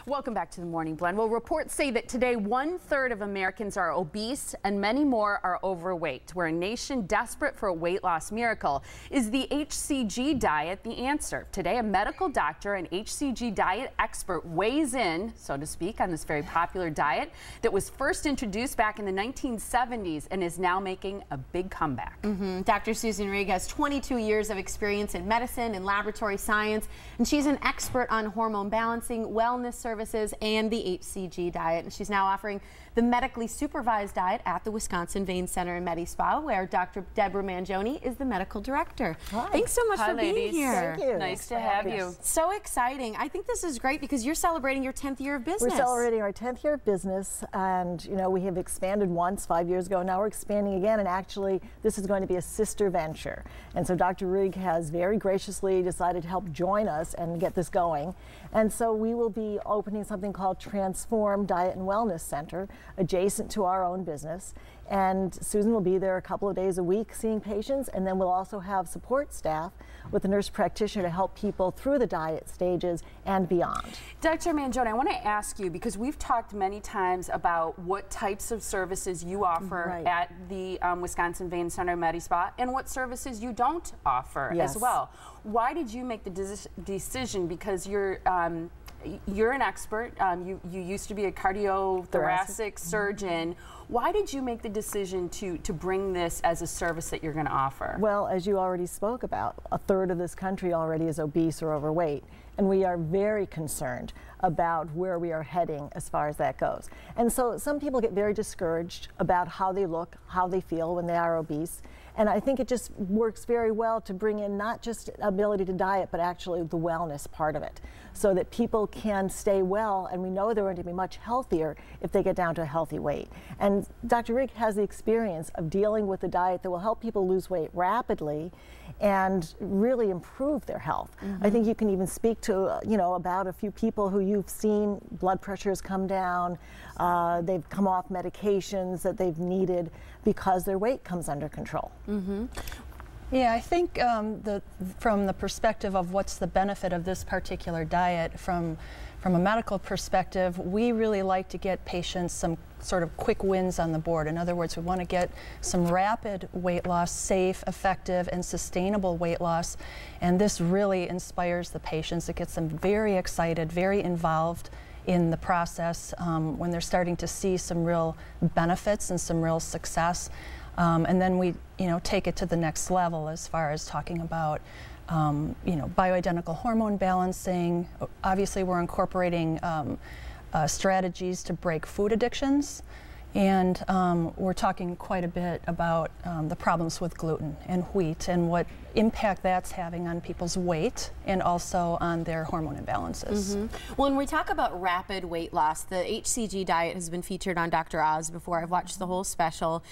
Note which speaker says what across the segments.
Speaker 1: Welcome back to the Morning Blend. Well, reports say that today 1/3 of Americans are obese and many more are overweight. We're a nation desperate for a weight loss miracle. Is the HCG diet the answer? Today, a medical doctor and HCG diet expert weighs in, so to speak, on this very popular diet that was first introduced back in the 1970s and is now making a big comeback.
Speaker 2: Dr. Susan Rigg has 22 years of experience in medicine and laboratory science, and she's an expert on hormone balancing, wellness services, and the HCG diet. And she's now offering the medically supervised diet at the Wisconsin Vein Center MediSpa, where Dr. Deborah Mangione is the medical director.
Speaker 3: Hi.
Speaker 2: Thanks so much
Speaker 1: Hi,
Speaker 2: for being
Speaker 1: ladies.
Speaker 2: here.
Speaker 3: Thank you.
Speaker 1: Nice to have you.
Speaker 2: So exciting. I think this is great because you're celebrating your 10th year of business.
Speaker 3: We're celebrating our 10th year of business, and you know, we have expanded once 5 years ago. Now we're expanding again, and actually this is going to be a sister venture. And so Dr. Rigg has very graciously decided to help join us and get this going. And so we will be opening something called TransforMDiet Wellness Center, adjacent to our own business. And Susan will be there a couple of days a week seeing patients, and then we'll also have support staff with a nurse practitioner to help people through the diet stages and beyond.
Speaker 1: Dr. Mangione, I want to ask you, because we've talked many times about what types of services you offer at the Wisconsin Vein Center MediSpa and what services you don't offer as well. Why did you make the decision? Because you're an expert. You used to be a cardiothoracic surgeon. Why did you make the decision to bring this as a service that you're going to offer?
Speaker 3: Well, as you already spoke about, 1/3 of this country already is obese or overweight, and we are very concerned about where we are heading as far as that goes. And so some people get very discouraged about how they look, how they feel when they are obese. And I think it just works very well to bring in not just ability to diet, but actually the wellness part of it, so that people can stay well, and we know they're going to be much healthier if they get down to a healthy weight. And Dr. Rigg has the experience of dealing with a diet that will help people lose weight rapidly and really improve their health. I think you can even speak to, you know, about a few people who you've seen blood pressures come down, they've come off medications that they've needed because their weight comes under control.
Speaker 4: Yeah, I think from the perspective of what's the benefit of this particular diet, from a medical perspective, we really like to get patients some sort of quick wins on the board. In other words, we want to get some rapid weight loss, safe, effective, and sustainable weight loss. And this really inspires the patients. It gets them very excited, very involved in the process when they're starting to see some real benefits and some real success. And then we, take it to the next level as far as talking about, bioidentical hormone balancing. Obviously, we're incorporating strategies to break food addictions. And we're talking quite a bit about the problems with gluten and wheat and what impact that's having on people's weight and also on their hormone imbalances.
Speaker 2: Well, when we talk about rapid weight loss, the HCG diet has been featured on Dr. Oz before. I've watched the whole special.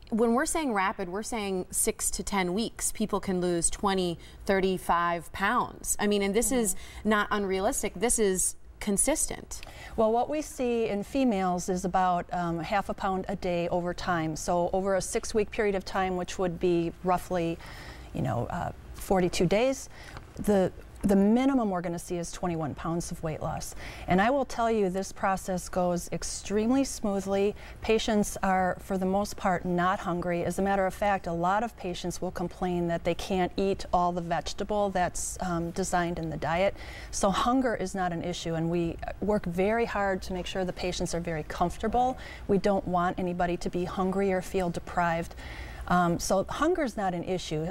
Speaker 2: When we're saying rapid, we're saying 6 to 10 weeks. People can lose 20, 35 pounds. I mean, and this is not unrealistic. This is consistent.
Speaker 4: Well, what we see in females is about 1/2 pound a day over time. So over a 6-week period of time, which would be roughly, 42 days, the minimum we're going to see is 21 pounds of weight loss. And I will tell you, this process goes extremely smoothly. Patients are, for the most part, not hungry. As a matter of fact, a lot of patients will complain that they can't eat all the vegetable that's designed in the diet. So hunger is not an issue, and we work very hard to make sure the patients are very comfortable. We don't want anybody to be hungry or feel deprived. So hunger is not an issue.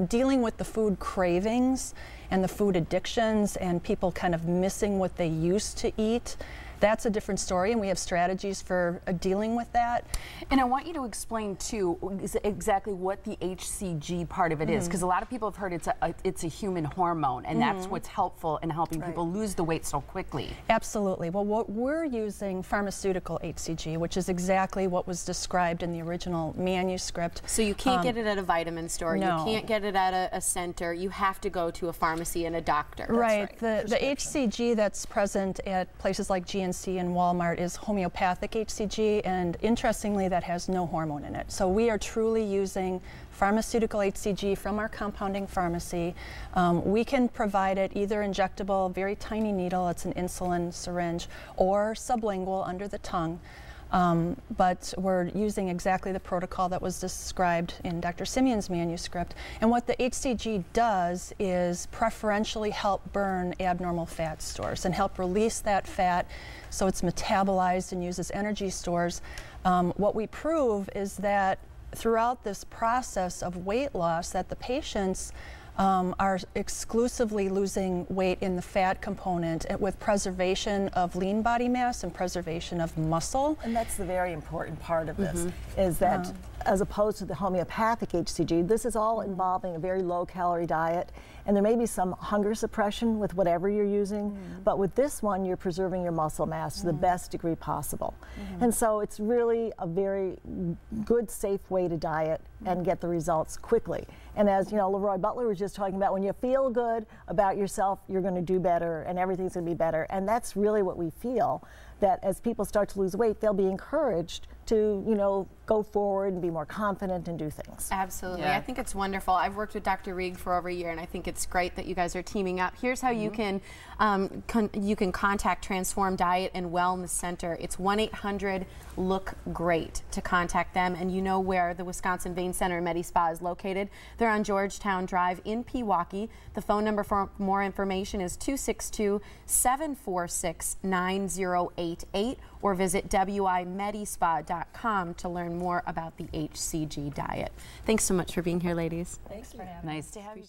Speaker 4: Dealing with the food cravings and the food addictions and people kind of missing what they used to eat, that's a different story, and we have strategies for dealing with that.
Speaker 1: And I want you to explain too exactly what the HCG part of it is, because a lot of people have heard it's a human hormone, and that's what's helpful in helping people lose the weight so quickly.
Speaker 4: Absolutely. Well, what we're using pharmaceutical HCG, which is exactly what was described in the original manuscript.
Speaker 2: So you can't get it at a vitamin store.
Speaker 4: No.
Speaker 2: You can't get it at a center. You have to go to a pharmacy and a doctor.
Speaker 4: Right. The HCG that's present at places like GNC can see in Walmart is homeopathic HCG, and interestingly, that has no hormone in it. So we are truly using pharmaceutical HCG from our compounding pharmacy. We can provide it either injectable, very tiny needle, it's an insulin syringe, or sublingual under the tongue. But we're using exactly the protocol that was described in Dr. Simeon's manuscript. And what the HCG does is preferentially help burn abnormal fat stores and help release that fat so it's metabolized and uses energy stores. What we prove is that throughout this process of weight loss, that the patients are exclusively losing weight in the fat component with preservation of lean body mass and preservation of muscle.
Speaker 3: And that's the very important part of this, is that as opposed to the homeopathic HCG, this is all involving a very low-calorie diet, and there may be some hunger suppression with whatever you're using, but with this one, you're preserving your muscle mass to the best degree possible. And so it's really a very good, safe way to diet and get the results quickly. And as you know, Leroy Butler was just talking about, when you feel good about yourself, you're going to do better, and everything's going to be better. And that's really what we feel, that as people start to lose weight, they'll be encouraged to, you know, go forward and be more confident and do things.
Speaker 2: Absolutely. Yeah. I think it's wonderful. I've worked with Dr. Rieg for over a year, and I think it's great that you guys are teaming up. Here's how you can contact TransforMDiet and Wellness Center. It's 1-800-LOOK-GREAT to contact them, and you know where the Wisconsin Vein Center MediSpa is located. They're on Georgetown Drive in Pewaukee. The phone number for more information is 262-746-9088, or visit WIMedispa.com to learn more about the HCG diet. Thanks so much for being here, ladies.
Speaker 4: Thanks for having me.
Speaker 1: Nice to have you.